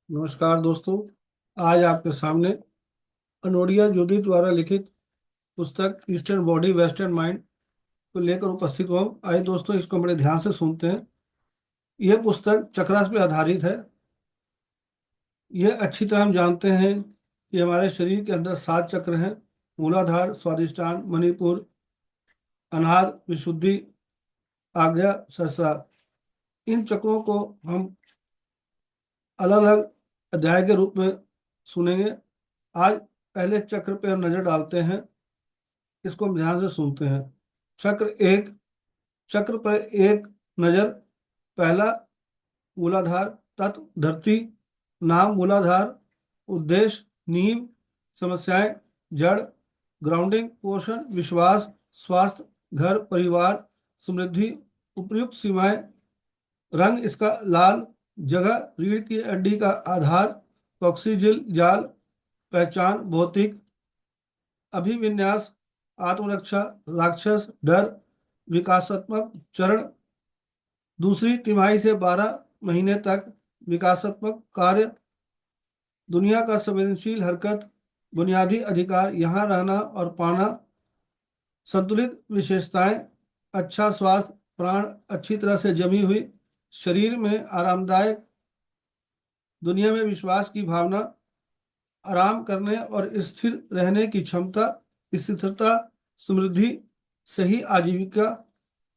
नमस्कार दोस्तों। आज आपके सामने अनोडिया ज्योति द्वारा लिखित पुस्तक ईस्टर्न बॉडी वेस्टर्न माइंड को लेकर उपस्थित हुआ हूँ। आइए दोस्तों, इसको बड़े ध्यान से सुनते हैं। यह पुस्तक चक्रास पर आधारित है। यह अच्छी तरह हम जानते हैं कि हमारे शरीर के अंदर 7 चक्र हैं: मूलाधार, स्वादिष्टान, मणिपुर, अनाहत, विशुद्धि, आज्ञा, सहस्रार। इन चक्रों को हम अलग अलग अध्याय के रूप में सुनेंगे। आज पहले चक्र पर नजर डालते हैं, इसको हम ध्यान से सुनते हैं। चक्र एक, चक्र पर एक नजर। पहला, मूलाधार तत्व धरती। नाम मूलाधार, उद्देश्य नींव, समस्याएं जड़, ग्राउंडिंग पोषण, विश्वास, स्वास्थ्य, घर परिवार, समृद्धि, उपयुक्त सीमाएं। रंग इसका लाल, जगह रीढ़ की हड्डी का आधार, ऑक्सीजन जाल, पहचान भौतिक, अभिविन्यास, आत्मरक्षा, राक्षस, डर, विकासात्मक चरण। दूसरी तिमाही से 12 महीने तक विकासात्मक कार्य, दुनिया का संवेदनशील हरकत, बुनियादी अधिकार, यहाँ रहना और पाना, संतुलित विशेषताएं, अच्छा स्वास्थ्य, प्राण अच्छी तरह से जमी हुई, शरीर में आरामदायक, दुनिया में विश्वास की भावना, आराम करने और स्थिर रहने की क्षमता, स्थिरता, समृद्धि, सही आजीविका,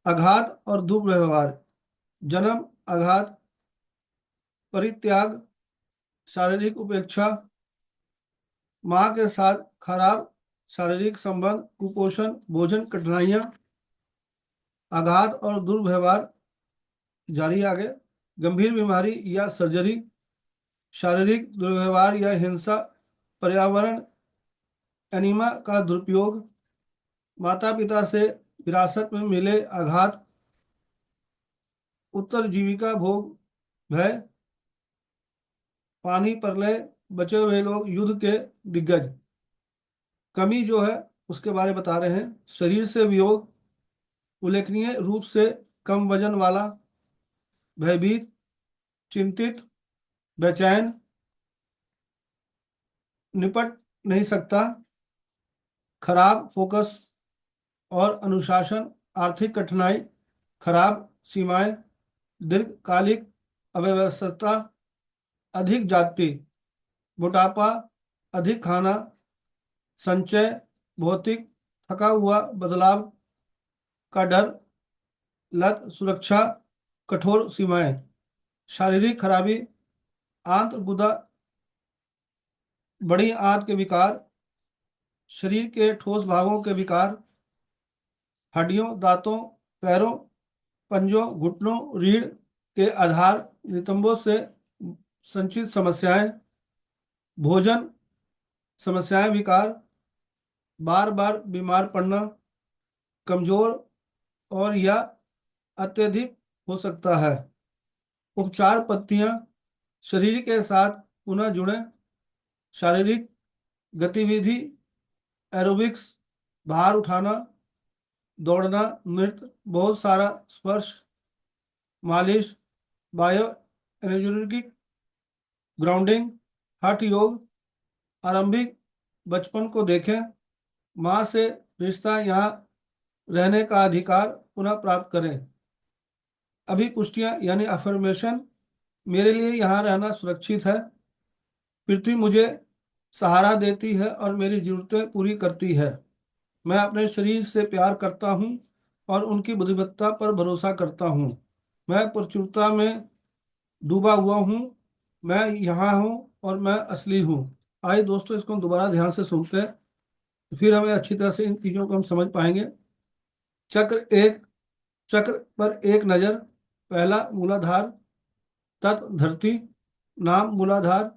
आघात और दुर्व्यवहार, जन्म, आघात, परित्याग, शारीरिक उपेक्षा, माँ के साथ खराब शारीरिक संबंध, कुपोषण, भोजन कठिनाइयां, आघात और दुर्व्यवहार। जारी आगे, गंभीर बीमारी या सर्जरी, शारीरिक दुर्व्यवहार या हिंसा, पर्यावरण, एनीमा का दुरुपयोग, माता पिता से विरासत में मिले आघात, उत्तरजीविका भोग, भय, पानी प्रलय, बचे हुए लोग, युद्ध के दिग्गज। कमी जो है उसके बारे में बता रहे हैं। शरीर से वियोग, उल्लेखनीय रूप से कम वजन वाला, भयभीत, चिंतित, बेचैन, निपट नहीं सकता, खराब फोकस और अनुशासन, आर्थिक कठिनाई, खराब सीमाएं, दीर्घकालिक अव्यवस्था, अधिक जाति, मोटापा, अधिक खाना, संचय, भौतिक, थका हुआ, बदलाव का डर, लत, सुरक्षा, कठोर सीमाएं, शारीरिक खराबी, आंत गुदा, बड़ी आंत के विकार, शरीर के ठोस भागों के विकार, हड्डियों, दांतों, पैरों, पंजों, घुटनों, रीढ़ के आधार, नितंबों से संचित समस्याएं, भोजन समस्याएं, विकार, बार बार बीमार पड़ना, कमजोर और या अत्यधिक हो सकता है। उपचार पत्तियां, शरीर के साथ पुनः जुड़े, शारीरिक गतिविधि, एरोबिक्स, भार उठाना, दौड़ना, नृत्य, बहुत सारा स्पर्श, मालिश, बायो एनर्जेटिक, ग्राउंडिंग, हठ योग, आरंभिक बचपन को देखें, माँ से रिश्ता, यहाँ रहने का अधिकार पुनः प्राप्त करें। अभी पुष्टियां यानी अफर्मेशन, मेरे लिए यहाँ रहना सुरक्षित है, पृथ्वी मुझे सहारा देती है और मेरी जरूरतें पूरी करती है। मैं अपने शरीर से प्यार करता हूँ और उनकी बुद्धिमत्ता पर भरोसा करता हूँ। मैं प्रचुरता में डूबा हुआ हूँ, मैं यहाँ हूँ और मैं असली हूँ। आइए दोस्तों, इसको हम दोबारा ध्यान से सुनते हैं, फिर हमें अच्छी तरह से इन चीजों को हम समझ पाएंगे। चक्र एक, चक्र पर एक नजर। पहला, मूलाधार तत्व धरती। नाम मूलाधार,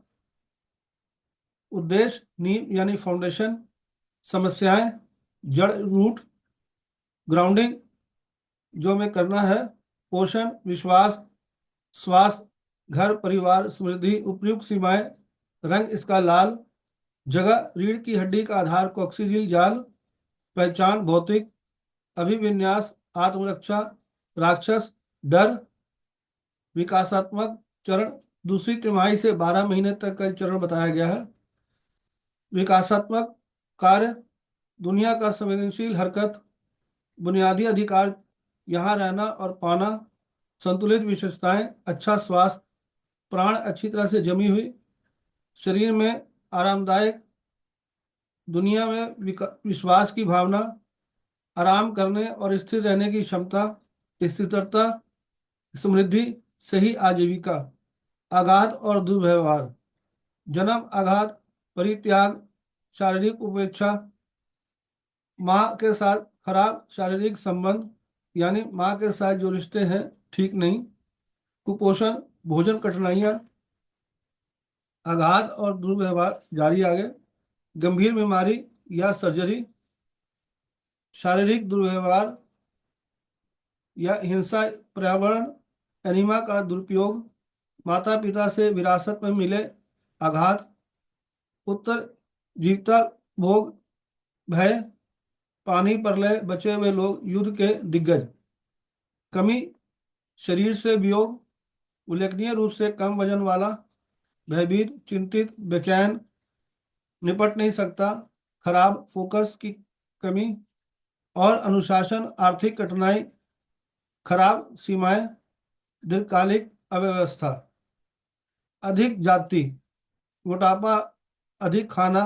उद्देश्य नींव यानी फाउंडेशन, समस्याएं जड़ रूट, ग्राउंडिंग जो हमें करना है, पोषण विश्वास, स्वास्थ्य घर परिवार, समृद्धि, उपयुक्त सीमाएं, रंग इसका लाल, जगह रीढ़ की हड्डी का आधार कोक्सीजिल जाल, पहचान भौतिक, अभिविन्यास, आत्मरक्षा, राक्षस, डर, विकासात्मक चरण, दूसरी तिमाही से 12 महीने तक का चरण बताया गया है। विकासात्मक कार्य, दुनिया का संवेदनशील हरकत, बुनियादी अधिकार, यहाँ रहना और पाना, संतुलित विशेषताएं, अच्छा स्वास्थ्य, प्राण अच्छी तरह से जमी हुई, शरीर में आरामदायक, दुनिया में विश्वास की भावना, आराम करने और स्थिर रहने की क्षमता, स्थिरता, समृद्धि, सही आजीविका, आघात और दुर्व्यवहार, जन्म आघात, परित्याग, शारीरिक उपेक्षा, माँ के साथ खराब शारीरिक संबंध, यानी माँ के साथ जो रिश्ते हैं ठीक नहीं, कुपोषण, भोजन कठिनाइयाँ, आघात और दुर्व्यवहार जारी आगे, गंभीर बीमारी या सर्जरी, शारीरिक दुर्व्यवहार या हिंसा, पर्यावरण, एनिमा का दुरुपयोग, माता पिता से विरासत में मिले आघात, उत्तर जीवता भोग, भय, पानी प्रलय, बचे हुए लोग, युद्ध के दिग्गज, कमी, शरीर से वियोग, उल्लेखनीय रूप से कम वजन वाला, भयभीत, चिंतित, बेचैन, निपट नहीं सकता, खराब फोकस की कमी और अनुशासन, आर्थिक कठिनाई, खराब सीमाएं, दीर्घकालिक अव्यवस्था, अधिक जाति, मोटापा, अधिक खाना,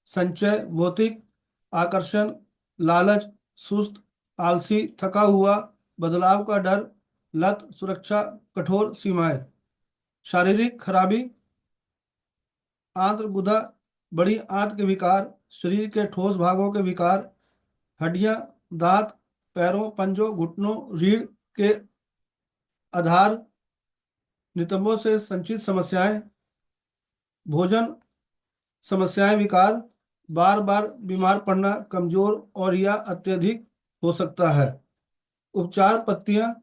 संचय, भौतिक आकर्षण, लालच, सुस्त, आलसी, थका हुआ, बदलाव का डर, लत, सुरक्षा, कठोर सीमाएं, शारीरिक खराबी, आंत्र गुदा, बड़ी आंत के विकार, शरीर के ठोस भागों के विकार, हड्डियां, दांत, पैरों, पंजों, घुटनों, रीढ़ के आधार, नितंबों से संचित समस्याएं, भोजन समस्याएं, विकार, बार बार बीमार पड़ना, कमजोर और या अत्यधिक हो सकता है। उपचार पत्तियां,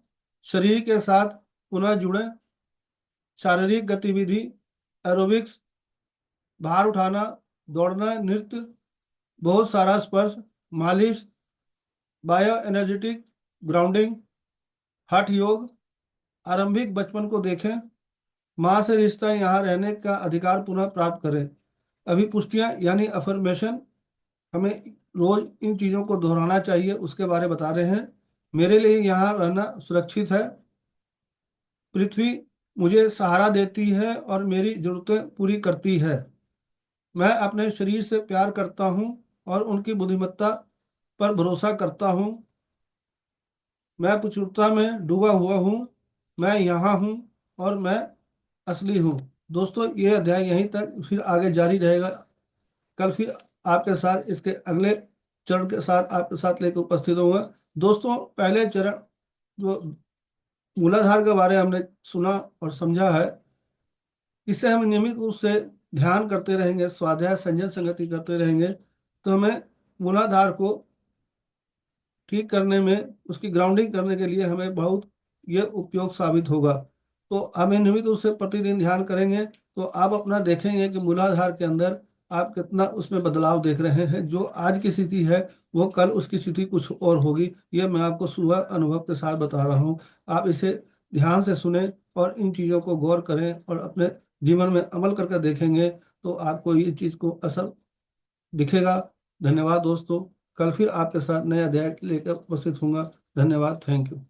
शरीर के साथ पुनः जुड़ें, शारीरिक गतिविधि, एरोबिक्स, भार उठाना, दौड़ना, नृत्य, बहुत सारा स्पर्श, मालिश, बायो एनर्जेटिक, ग्राउंडिंग, हठ योग, आरंभिक बचपन को देखें, माँ से रिश्ता, यहाँ रहने का अधिकार पुनः प्राप्त करें। अभी पुष्टियां यानी अफर्मेशन, हमें रोज इन चीज़ों को दोहराना चाहिए, उसके बारे बता रहे हैं। मेरे लिए यहाँ रहना सुरक्षित है, पृथ्वी मुझे सहारा देती है और मेरी जरूरतें पूरी करती है, मैं अपने शरीर से प्यार करता हूँ और उनकी बुद्धिमत्ता पर भरोसा करता हूँ, मैं प्रचुरता में डूबा हुआ हूँ, मैं यहाँ हूँ और मैं असली हूँ। दोस्तों, ये अध्याय यहीं तक, फिर आगे जारी रहेगा। कल फिर आपके साथ इसके अगले चरण के साथ आपके साथ लेकर उपस्थित होऊंगा। दोस्तों, पहले चरण जो मूलाधार के बारे में हमने सुना और समझा है, इससे हम नियमित रूप से ध्यान करते रहेंगे, स्वाध्याय संजय संगति करते रहेंगे, तो हमें मूलाधार को ठीक करने में, उसकी ग्राउंडिंग करने के लिए हमें बहुत ये उपयोग साबित होगा। तो हमें नियमित रूप से प्रतिदिन ध्यान करेंगे तो आप अपना देखेंगे कि मूलाधार के अंदर आप कितना उसमें बदलाव देख रहे हैं। जो आज की स्थिति है वो कल उसकी स्थिति कुछ और होगी, ये मैं आपको सुबह अनुभव के साथ बता रहा हूँ। आप इसे ध्यान से सुने और इन चीज़ों को गौर करें और अपने जीवन में अमल करके देखेंगे तो आपको ये चीज़ को असर दिखेगा। धन्यवाद दोस्तों, कल फिर आपके साथ नया अध्याय लेकर उपस्थित होऊंगा। धन्यवाद, थैंक यू।